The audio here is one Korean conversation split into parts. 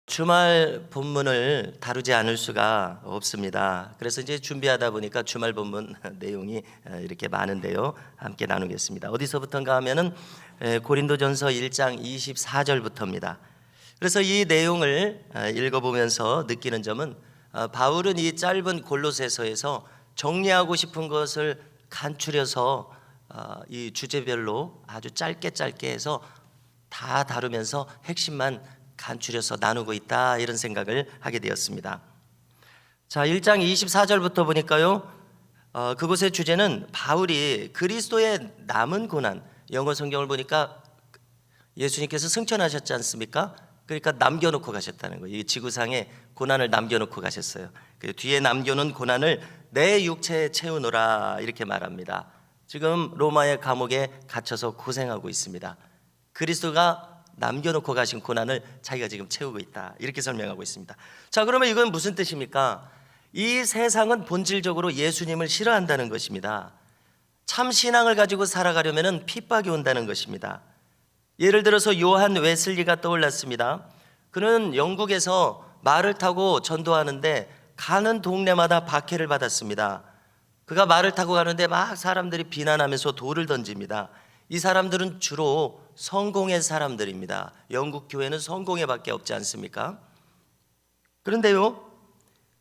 주말 본문을 다루지 않을 수가 없습니다. 그래서 이제 준비하다 보니까 주말 본문 내용이 이렇게 많은데요. 함께 나누겠습니다. 어디서부터인가 하면은 고린도전서 1장 24절부터입니다. 그래서 이 내용을 읽어보면서 느끼는 점은 바울은 이 짧은 골로새서에서 정리하고 싶은 것을 간추려서 이 주제별로 아주 짧게 해서 다 다루면서 핵심만 간추려서 나누고 있다, 이런 생각을 하게 되었습니다. 자, 1장 24절부터 보니까요, 그곳의 주제는 바울이 그리스도의 남은 고난, 영어 성경을 보니까 예수님께서 승천하셨지 않습니까? 그러니까 남겨놓고 가셨다는 거예요. 이 지구상에 고난을 남겨놓고 가셨어요. 그 뒤에 남겨놓은 고난을 내 육체에 채우노라, 이렇게 말합니다. 지금 로마의 감옥에 갇혀서 고생하고 있습니다. 그리스도가 남겨놓고 가신 고난을 자기가 지금 채우고 있다, 이렇게 설명하고 있습니다. 자, 그러면 이건 무슨 뜻입니까? 이 세상은 본질적으로 예수님을 싫어한다는 것입니다. 참 신앙을 가지고 살아가려면 핍박이 온다는 것입니다. 예를 들어서 요한 웨슬리가 떠올랐습니다. 그는 영국에서 말을 타고 전도하는데 가는 동네마다 박해를 받았습니다. 그가 말을 타고 가는데 막 사람들이 비난하면서 돌을 던집니다. 이 사람들은 주로 성공의 사람들입니다. 영국 교회는 성공회밖에 없지 않습니까? 그런데요,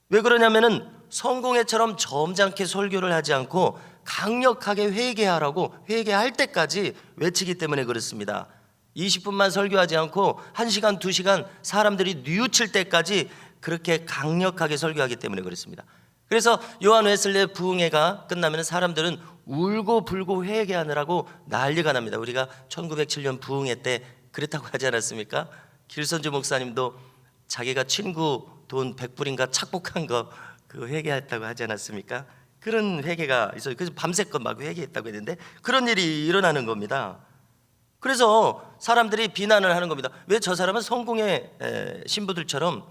왜 그러냐면은 성공회처럼 점잖게 설교를 하지 않고 강력하게 회개하라고 회개할 때까지 외치기 때문에 그렇습니다. 20분만 설교하지 않고 1시간, 2시간 사람들이 뉘우칠 때까지 그렇게 강력하게 설교하기 때문에 그렇습니다. 그래서 요한 웨슬리의 부흥회가 끝나면 사람들은 울고 불고 회개하느라고 난리가 납니다. 우리가 1907년 부흥회 때 그랬다고 하지 않았습니까? 길선주 목사님도 자기가 친구 돈 100불인가 착복한 거 그 회개했다고 하지 않았습니까? 그런 회개가 있어요. 그래서 밤새껏 막 회개했다고 했는데 그런 일이 일어나는 겁니다. 그래서 사람들이 비난을 하는 겁니다. 왜 저 사람은 성공의 신부들처럼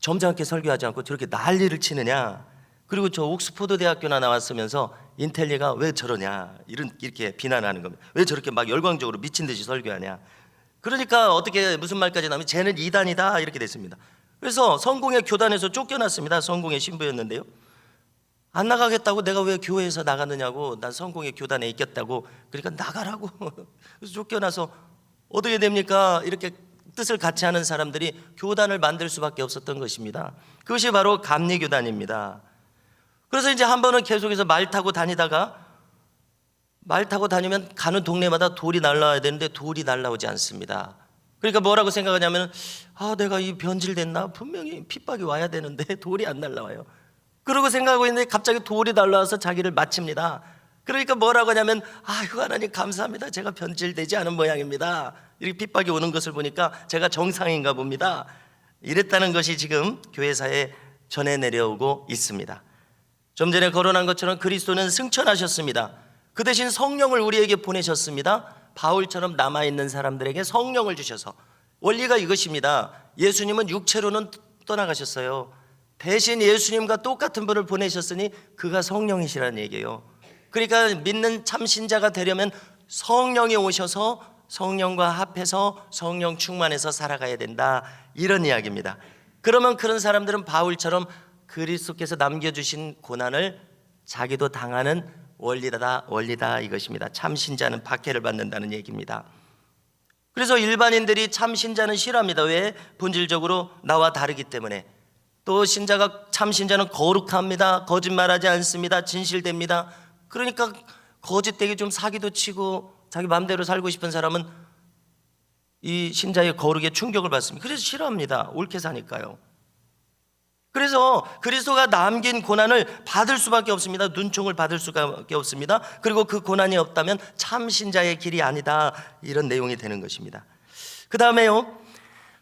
점잖게 설교하지 않고 저렇게 난리를 치느냐? 그리고 저 옥스포드 대학교나 나왔으면서 인텔리가 왜 저러냐? 이렇게 비난하는 겁니다. 왜 저렇게 막 열광적으로 미친 듯이 설교하냐? 그러니까 어떻게 무슨 말까지 나오면 쟤는 이단이다, 이렇게 됐습니다. 그래서 성공의 교단에서 쫓겨났습니다. 성공의 신부였는데요. 안 나가겠다고, 내가 왜 교회에서 나가느냐고, 난 성공의 교단에 있겠다고, 그러니까 나가라고. 그래서 쫓겨나서 어떻게 됩니까? 이렇게 뜻을 같이 하는 사람들이 교단을 만들 수밖에 없었던 것입니다. 그것이 바로 감리교단입니다. 그래서 이제 한 번은 계속해서 말 타고 다니면 가는 동네마다 돌이 날라와야 되는데 돌이 날라오지 않습니다. 그러니까 뭐라고 생각하냐면, 내가 이 변질됐나? 분명히 핍박이 와야 되는데 돌이 안 날라와요. 그러고 생각하고 있는데 갑자기 돌이 날라와서 자기를 마칩니다. 그러니까 뭐라고 하냐면, 하나님 감사합니다. 제가 변질되지 않은 모양입니다. 이렇게 핍박이 오는 것을 보니까 제가 정상인가 봅니다. 이랬다는 것이 지금 교회사에 전해 내려오고 있습니다. 좀 전에 거론한 것처럼 그리스도는 승천하셨습니다. 그 대신 성령을 우리에게 보내셨습니다. 바울처럼 남아있는 사람들에게 성령을 주셔서. 원리가 이것입니다. 예수님은 육체로는 떠나가셨어요. 대신 예수님과 똑같은 분을 보내셨으니 그가 성령이시라는 얘기예요. 그러니까 믿는 참 신자가 되려면 성령이 오셔서 성령과 합해서 성령 충만해서 살아가야 된다, 이런 이야기입니다. 그러면 그런 사람들은 바울처럼 그리스도께서 남겨주신 고난을 자기도 당하는 원리다 이것입니다. 참 신자는 박해를 받는다는 얘기입니다. 그래서 일반인들이 참 신자는 싫어합니다. 왜? 본질적으로 나와 다르기 때문에. 또 참 신자는 거룩합니다. 거짓말하지 않습니다. 진실됩니다. 그러니까 거짓되게 좀 사기도 치고 자기 마음대로 살고 싶은 사람은 이 신자의 거룩에 충격을 받습니다. 그래서 싫어합니다. 옳게 사니까요. 그래서 그리스도가 남긴 고난을 받을 수밖에 없습니다. 눈총을 받을 수밖에 없습니다. 그리고 그 고난이 없다면 참 신자의 길이 아니다, 이런 내용이 되는 것입니다. 그 다음에요,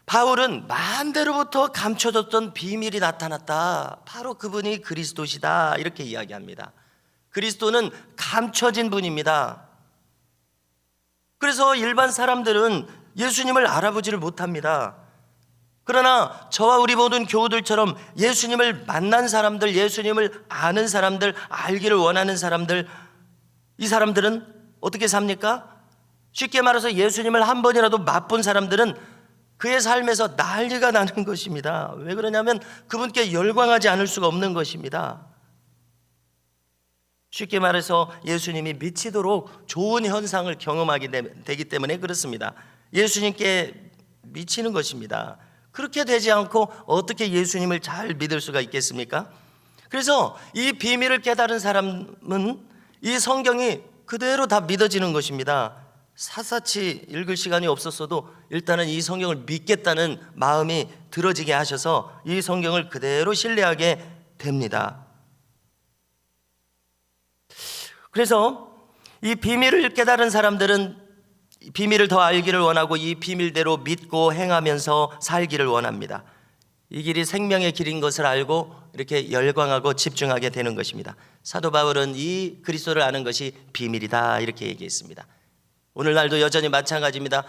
바울은 만대로부터 감춰졌던 비밀이 나타났다. 바로 그분이 그리스도시다, 이렇게 이야기합니다. 그리스도는 감춰진 분입니다. 그래서 일반 사람들은 예수님을 알아보지를 못합니다. 그러나 저와 우리 모든 교우들처럼 예수님을 만난 사람들, 예수님을 아는 사람들, 알기를 원하는 사람들, 이 사람들은 어떻게 삽니까? 쉽게 말해서 예수님을 한 번이라도 맛본 사람들은 그의 삶에서 난리가 나는 것입니다. 왜 그러냐면 그분께 열광하지 않을 수가 없는 것입니다. 쉽게 말해서 예수님이 미치도록 좋은 현상을 경험하게 되기 때문에 그렇습니다. 예수님께 미치는 것입니다. 그렇게 되지 않고 어떻게 예수님을 잘 믿을 수가 있겠습니까? 그래서 이 비밀을 깨달은 사람은 이 성경이 그대로 다 믿어지는 것입니다. 샅샅이 읽을 시간이 없었어도 일단은 이 성경을 믿겠다는 마음이 들어지게 하셔서 이 성경을 그대로 신뢰하게 됩니다. 그래서 이 비밀을 깨달은 사람들은 비밀을 더 알기를 원하고 이 비밀대로 믿고 행하면서 살기를 원합니다. 이 길이 생명의 길인 것을 알고 이렇게 열광하고 집중하게 되는 것입니다. 사도 바울은 이 그리스도를 아는 것이 비밀이다 이렇게 얘기했습니다. 오늘날도 여전히 마찬가지입니다.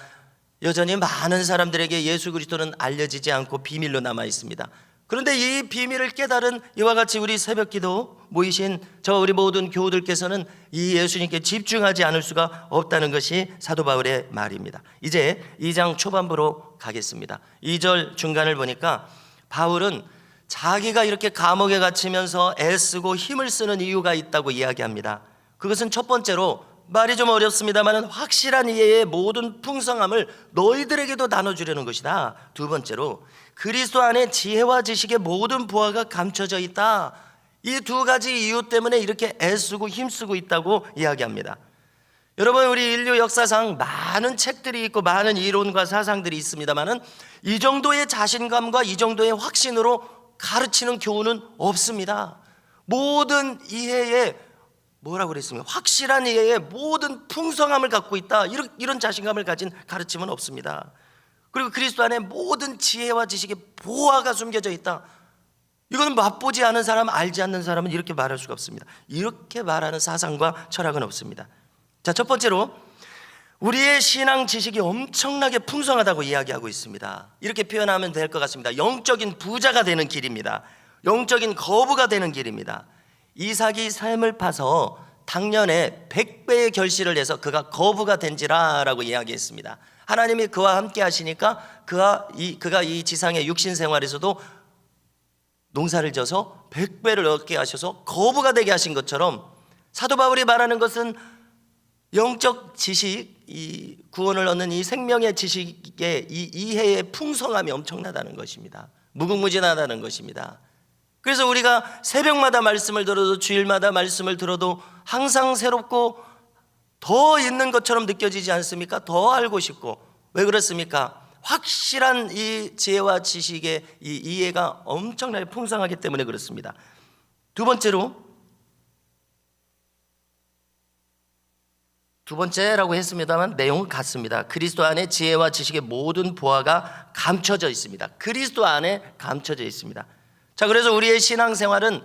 여전히 많은 사람들에게 예수 그리스도는 알려지지 않고 비밀로 남아 있습니다. 그런데 이 비밀을 깨달은 이와 같이 우리 새벽기도 모이신 우리 모든 교우들께서는 이 예수님께 집중하지 않을 수가 없다는 것이 사도 바울의 말입니다. 이제 2장 초반부로 가겠습니다. 2절 중간을 보니까 바울은 자기가 이렇게 감옥에 갇히면서 애쓰고 힘을 쓰는 이유가 있다고 이야기합니다. 그것은 첫 번째로, 말이 좀 어렵습니다만 확실한 이해의 모든 풍성함을 너희들에게도 나눠주려는 것이다. 두 번째로, 그리스도 안에 지혜와 지식의 모든 보화가 감춰져 있다. 이 두 가지 이유 때문에 이렇게 애쓰고 힘쓰고 있다고 이야기합니다. 여러분, 우리 인류 역사상 많은 책들이 있고 많은 이론과 사상들이 있습니다만 이 정도의 자신감과 이 정도의 확신으로 가르치는 교훈은 없습니다. 모든 이해의 뭐라고 그랬습니까? 확실한 이해의 모든 풍성함을 갖고 있다. 이런 자신감을 가진 가르침은 없습니다. 그리고 그리스도 안에 모든 지혜와 지식의 보화가 숨겨져 있다. 이거는 맛보지 않은 사람, 알지 않는 사람은 이렇게 말할 수가 없습니다. 이렇게 말하는 사상과 철학은 없습니다. 자, 첫 번째로 우리의 신앙 지식이 엄청나게 풍성하다고 이야기하고 있습니다. 이렇게 표현하면 될 것 같습니다. 영적인 부자가 되는 길입니다. 영적인 거부가 되는 길입니다. 이삭이 샘을 파서 당년에 100배의 결실을 내서 그가 거부가 된지라 라고 이야기했습니다. 하나님이 그와 함께 하시니까 그가 이 지상의 육신 생활에서도 농사를 져서 100배를 얻게 하셔서 거부가 되게 하신 것처럼 사도 바울이 말하는 것은 영적 지식, 이 구원을 얻는 이 생명의 지식의 이 이해의 풍성함이 엄청나다는 것입니다. 무궁무진하다는 것입니다. 그래서 우리가 새벽마다 말씀을 들어도 주일마다 말씀을 들어도 항상 새롭고 더 있는 것처럼 느껴지지 않습니까? 더 알고 싶고. 왜 그렇습니까? 확실한 이 지혜와 지식의 이 이해가 엄청나게 풍성하기 때문에 그렇습니다. 두 번째라고 했습니다만 내용은 같습니다. 그리스도 안에 지혜와 지식의 모든 보화가 감춰져 있습니다. 그리스도 안에 감춰져 있습니다. 자, 그래서 우리의 신앙생활은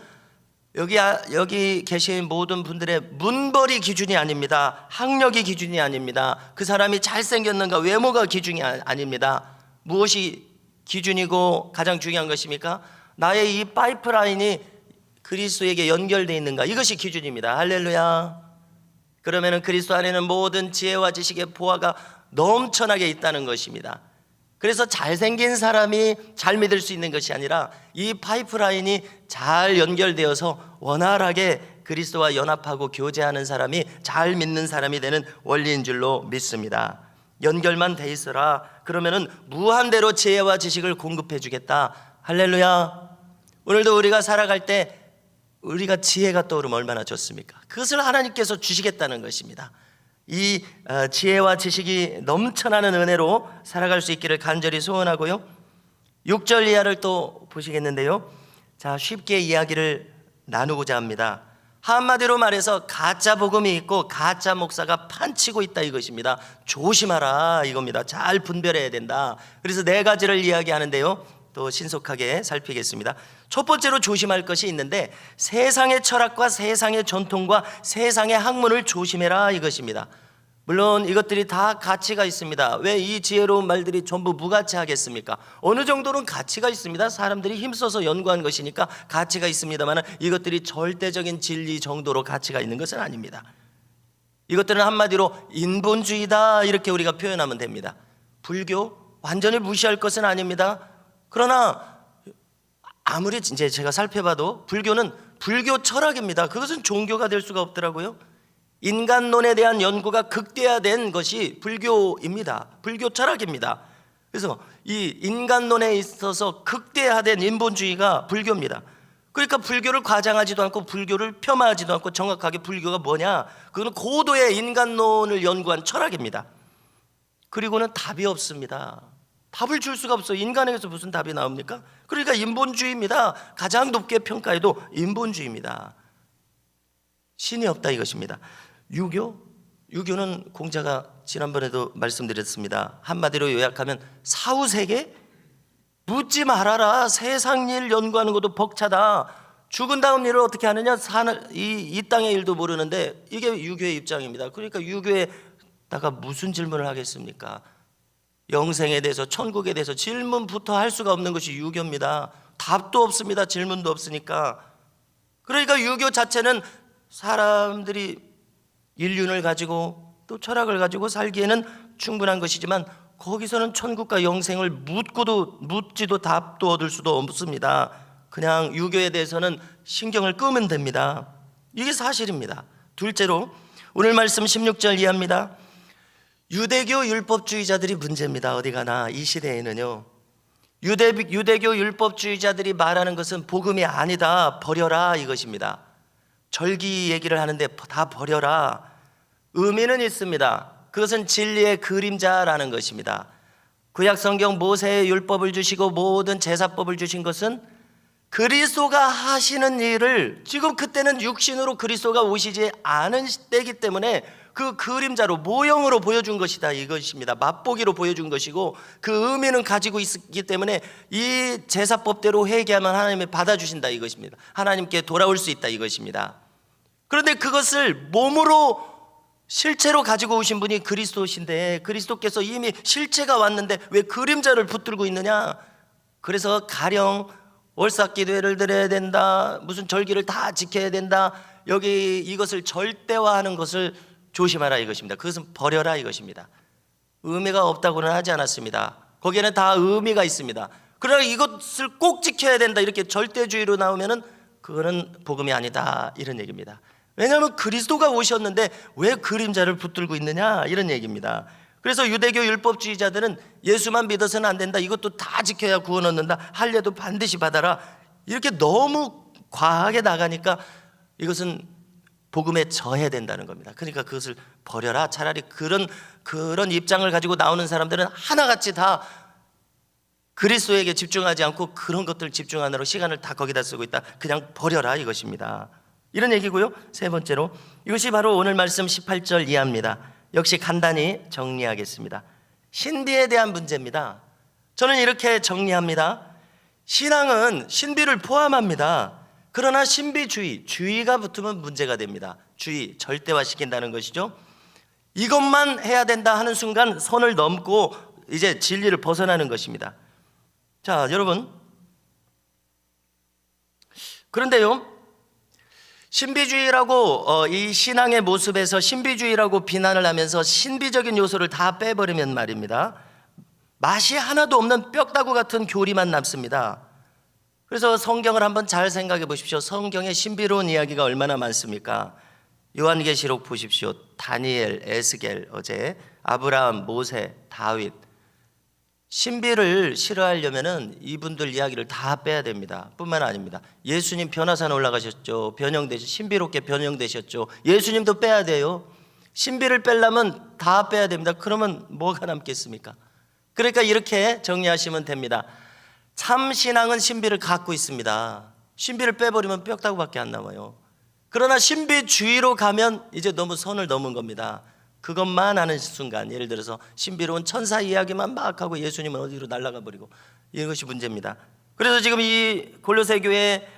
여기 계신 모든 분들의 문벌이 기준이 아닙니다. 학력이 기준이 아닙니다. 그 사람이 잘생겼는가 외모가 기준이 아닙니다. 무엇이 기준이고 가장 중요한 것입니까? 나의 이 파이프라인이 그리스도에게 연결되어 있는가, 이것이 기준입니다. 할렐루야. 그러면 그리스도 안에는 모든 지혜와 지식의 보화가 넘쳐나게 있다는 것입니다. 그래서 잘생긴 사람이 잘 믿을 수 있는 것이 아니라 이 파이프라인이 잘 연결되어서 원활하게 그리스도와 연합하고 교제하는 사람이 잘 믿는 사람이 되는 원리인 줄로 믿습니다. 연결만 돼 있어라. 그러면은 무한대로 지혜와 지식을 공급해 주겠다. 할렐루야. 오늘도 우리가 살아갈 때 우리가 지혜가 떠오르면 얼마나 좋습니까? 그것을 하나님께서 주시겠다는 것입니다. 이 지혜와 지식이 넘쳐나는 은혜로 살아갈 수 있기를 간절히 소원하고요. 6절 이하를 또 보시겠는데요. 자, 쉽게 이야기를 나누고자 합니다. 한마디로 말해서 가짜 복음이 있고 가짜 목사가 판치고 있다 이것입니다. 조심하라 이겁니다. 잘 분별해야 된다. 그래서 네 가지를 이야기하는데요. 또 신속하게 살피겠습니다. 첫 번째로 조심할 것이 있는데 세상의 철학과 세상의 전통과 세상의 학문을 조심해라 이것입니다. 물론 이것들이 다 가치가 있습니다. 왜 이 지혜로운 말들이 전부 무가치하겠습니까? 어느 정도는 가치가 있습니다. 사람들이 힘써서 연구한 것이니까 가치가 있습니다만 이것들이 절대적인 진리 정도로 가치가 있는 것은 아닙니다. 이것들은 한마디로 인본주의다 이렇게 우리가 표현하면 됩니다. 불교, 완전히 무시할 것은 아닙니다. 그러나 아무리 이제 제가 살펴봐도 불교는 불교 철학입니다. 그것은 종교가 될 수가 없더라고요. 인간론에 대한 연구가 극대화된 것이 불교입니다. 불교 철학입니다. 그래서 이 인간론에 있어서 극대화된 인본주의가 불교입니다. 그러니까 불교를 과장하지도 않고 불교를 폄하하지도 않고 정확하게 불교가 뭐냐, 그건 고도의 인간론을 연구한 철학입니다. 그리고는 답이 없습니다. 답을 줄 수가 없어요. 인간에게서 무슨 답이 나옵니까? 그러니까 인본주의입니다. 가장 높게 평가해도 인본주의입니다. 신이 없다 이것입니다. 유교는 공자가 지난번에도 말씀드렸습니다. 한마디로 요약하면 사후세계? 묻지 말아라. 세상 일 연구하는 것도 벅차다. 죽은 다음 일을 어떻게 하느냐? 이 땅의 일도 모르는데, 이게 유교의 입장입니다. 그러니까 유교에다가 무슨 질문을 하겠습니까? 영생에 대해서, 천국에 대해서 질문부터 할 수가 없는 것이 유교입니다. 답도 없습니다. 질문도 없으니까. 그러니까 유교 자체는 사람들이 인륜을 가지고 또 철학을 가지고 살기에는 충분한 것이지만, 거기서는 천국과 영생을 묻지도 답도 얻을 수도 없습니다. 그냥 유교에 대해서는 신경을 끄면 됩니다. 이게 사실입니다. 둘째로 오늘 말씀 16절 이하입니다. 유대교 율법주의자들이 문제입니다. 어디 가나 이 시대에는요, 유대교 율법주의자들이 말하는 것은 복음이 아니다, 버려라 이것입니다. 절기 얘기를 하는데 다 버려라. 의미는 있습니다. 그것은 진리의 그림자라는 것입니다. 구약 성경 모세의 율법을 주시고 모든 제사법을 주신 것은 그리스도가 하시는 일을, 지금 그때는 육신으로 그리스도가 오시지 않은 때이기 때문에 그 그림자로, 모형으로 보여준 것이다 이것입니다. 맛보기로 보여준 것이고, 그 의미는 가지고 있기 때문에 이 제사법대로 회개하면 하나님이 받아주신다 이것입니다. 하나님께 돌아올 수 있다 이것입니다. 그런데 그것을 몸으로 실체로 가지고 오신 분이 그리스도신데, 그리스도께서 이미 실체가 왔는데 왜 그림자를 붙들고 있느냐? 그래서 가령 월삭기도회를 드려야 된다, 무슨 절기를 다 지켜야 된다, 여기 이것을 절대화하는 것을 조심하라 이것입니다. 그것은 버려라 이것입니다. 의미가 없다고는 하지 않았습니다. 거기에는 다 의미가 있습니다. 그러나 이것을 꼭 지켜야 된다 이렇게 절대주의로 나오면은 그거는 복음이 아니다 이런 얘기입니다. 왜냐하면 그리스도가 오셨는데 왜 그림자를 붙들고 있느냐 이런 얘기입니다. 그래서 유대교 율법주의자들은 예수만 믿어서는 안 된다, 이것도 다 지켜야 구원 얻는다, 할례도 반드시 받아라, 이렇게 너무 과하게 나가니까 이것은 복음에 저해된다는 겁니다. 그러니까 그것을 버려라. 차라리 그런 입장을 가지고 나오는 사람들은 하나같이 다 그리스도에게 집중하지 않고 그런 것들 집중하느라 시간을 다 거기다 쓰고 있다. 그냥 버려라 이것입니다. 이런 얘기고요. 세 번째로 이것이 바로 오늘 말씀 18절 이하입니다. 역시 간단히 정리하겠습니다. 신비에 대한 문제입니다. 저는 이렇게 정리합니다. 신앙은 신비를 포함합니다. 그러나 신비주의, 주의가 붙으면 문제가 됩니다. 주의, 절대화시킨다는 것이죠. 이것만 해야 된다 하는 순간 선을 넘고 이제 진리를 벗어나는 것입니다. 자, 여러분, 그런데요, 신비주의라고 이 신앙의 모습에서 신비주의라고 비난을 하면서 신비적인 요소를 다 빼버리면 말입니다, 맛이 하나도 없는 뼈다구 같은 교리만 남습니다. 그래서 성경을 한번 잘 생각해 보십시오. 성경에 신비로운 이야기가 얼마나 많습니까? 요한계시록 보십시오. 다니엘, 에스겔, 어제 아브라함, 모세, 다윗. 신비를 싫어하려면은 이분들 이야기를 다 빼야 됩니다. 뿐만 아닙니다. 예수님 변화산 올라가셨죠. 신비롭게 변형되셨죠. 예수님도 빼야 돼요. 신비를 빼려면 다 빼야 됩니다. 그러면 뭐가 남겠습니까? 그러니까 이렇게 정리하시면 됩니다. 참 신앙은 신비를 갖고 있습니다. 신비를 빼버리면 뼈다구밖에 안 남아요. 그러나 신비주의로 가면 이제 너무 선을 넘은 겁니다. 그것만 하는 순간, 예를 들어서 신비로운 천사 이야기만 막 하고 예수님은 어디로 날아가 버리고, 이것이 문제입니다. 그래서 지금 이 골로새 교회에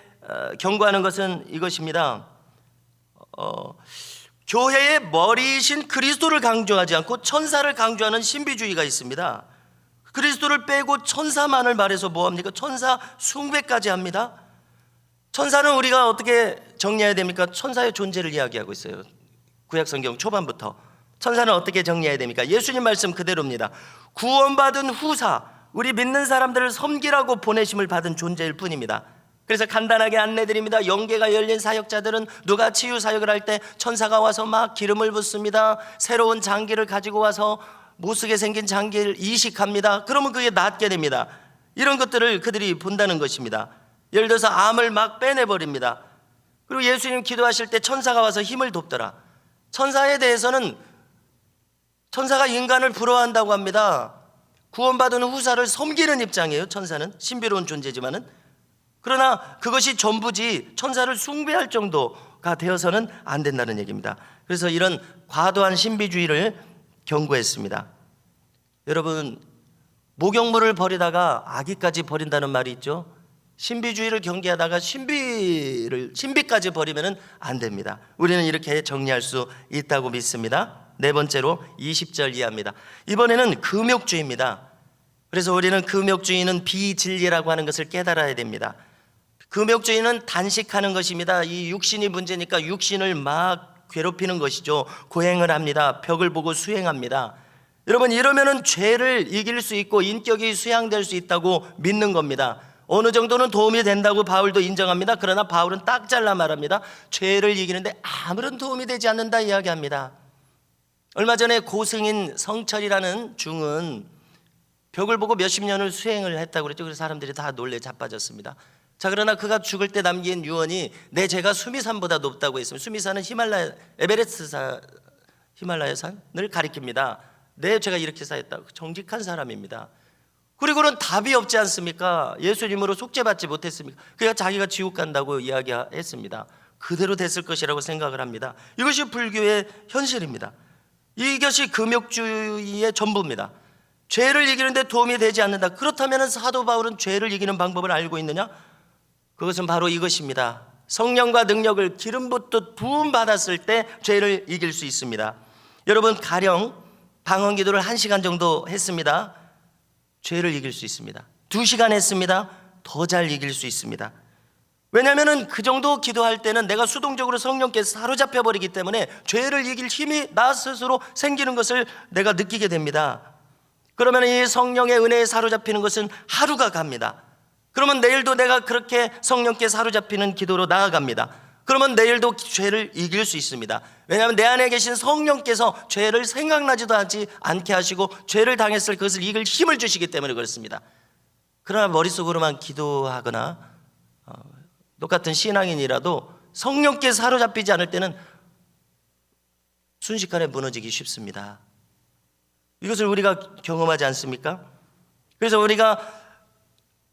경고하는 것은 이것입니다. 교회의 머리이신 그리스도를 강조하지 않고 천사를 강조하는 신비주의가 있습니다. 그리스도를 빼고 천사만을 말해서 뭐합니까? 천사 숭배까지 합니다. 천사는 우리가 어떻게 정리해야 됩니까? 천사의 존재를 이야기하고 있어요. 구약 성경 초반부터 천사는 어떻게 정리해야 됩니까? 예수님 말씀 그대로입니다. 구원받은 후사, 우리 믿는 사람들을 섬기라고 보내심을 받은 존재일 뿐입니다. 그래서 간단하게 안내드립니다. 영계가 열린 사역자들은 누가 치유 사역을 할 때 천사가 와서 막 기름을 붓습니다. 새로운 장기를 가지고 와서 못쓰게 생긴 장기를 이식합니다. 그러면 그게 낫게 됩니다. 이런 것들을 그들이 본다는 것입니다. 예를 들어서 암을 막 빼내버립니다. 그리고 예수님 기도하실 때 천사가 와서 힘을 돕더라. 천사에 대해서는 천사가 인간을 부러워한다고 합니다. 구원받은 후사를 섬기는 입장이에요. 천사는 신비로운 존재지만은, 그러나 그것이 전부지 천사를 숭배할 정도가 되어서는 안 된다는 얘기입니다. 그래서 이런 과도한 신비주의를 경고했습니다. 여러분, 목욕물을 버리다가 아기까지 버린다는 말이 있죠. 신비주의를 경계하다가 신비까지 버리면 안 됩니다. 우리는 이렇게 정리할 수 있다고 믿습니다. 네 번째로 20절 이하입니다. 이번에는 금욕주의입니다. 그래서 우리는 금욕주의는 비진리라고 하는 것을 깨달아야 됩니다. 금욕주의는 단식하는 것입니다. 이 육신이 문제니까 육신을 막 괴롭히는 것이죠. 고행을 합니다. 벽을 보고 수행합니다. 여러분, 이러면은 죄를 이길 수 있고 인격이 수양될 수 있다고 믿는 겁니다. 어느 정도는 도움이 된다고 바울도 인정합니다. 그러나 바울은 딱 잘라 말합니다. 죄를 이기는데 아무런 도움이 되지 않는다 이야기합니다. 얼마 전에 고승인 성철이라는 중은 벽을 보고 몇십 년을 수행을 했다고 그랬죠. 그래서 사람들이 다 놀래 자빠졌습니다. 자, 그러나 그가 죽을 때 남긴 유언이 내 죄가 수미산보다 높다고 했습니다. 수미산은 히말라야산을 가리킵니다. 내 죄가 이렇게 쌓였다고. 정직한 사람입니다. 그리고는 답이 없지 않습니까? 예수님으로 속죄받지 못했습니까? 그가 자기가 지옥 간다고 이야기했습니다. 그대로 됐을 것이라고 생각을 합니다. 이것이 불교의 현실입니다. 이것이 금욕주의의 전부입니다. 죄를 이기는데 도움이 되지 않는다. 그렇다면 사도 바울은 죄를 이기는 방법을 알고 있느냐? 그것은 바로 이것입니다. 성령과 능력을 기름 붓듯 부음 받았을 때 죄를 이길 수 있습니다. 여러분, 가령 방언 기도를 1시간 정도 했습니다. 죄를 이길 수 있습니다. 2시간 했습니다. 더 잘 이길 수 있습니다. 왜냐하면 그 정도 기도할 때는 내가 수동적으로 성령께 사로잡혀 버리기 때문에 죄를 이길 힘이 나 스스로 생기는 것을 내가 느끼게 됩니다. 그러면 이 성령의 은혜에 사로잡히는 것은 하루가 갑니다. 그러면 내일도 내가 그렇게 성령께 사로잡히는 기도로 나아갑니다. 그러면 내일도 죄를 이길 수 있습니다. 왜냐하면 내 안에 계신 성령께서 죄를 생각나지도 하지 않게 하시고 죄를 당했을 그것을 이길 힘을 주시기 때문에 그렇습니다. 그러나 머릿속으로만 기도하거나 똑같은 신앙인이라도 성령께 사로잡히지 않을 때는 순식간에 무너지기 쉽습니다. 이것을 우리가 경험하지 않습니까? 그래서 우리가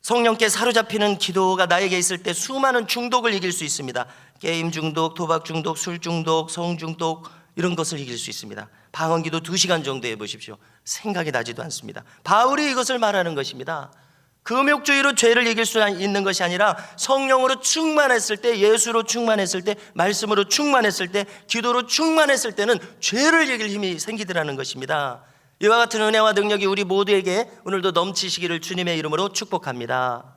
성령께 사로잡히는 기도가 나에게 있을 때 수많은 중독을 이길 수 있습니다. 게임 중독, 도박 중독, 술 중독, 성 중독, 이런 것을 이길 수 있습니다. 방언 기도 2시간 정도 해보십시오. 생각이 나지도 않습니다. 바울이 이것을 말하는 것입니다. 금욕주의로 죄를 이길 수 있는 것이 아니라 성령으로 충만했을 때, 예수로 충만했을 때, 말씀으로 충만했을 때, 기도로 충만했을 때는 죄를 이길 힘이 생기더라는 것입니다. 이와 같은 은혜와 능력이 우리 모두에게 오늘도 넘치시기를 주님의 이름으로 축복합니다.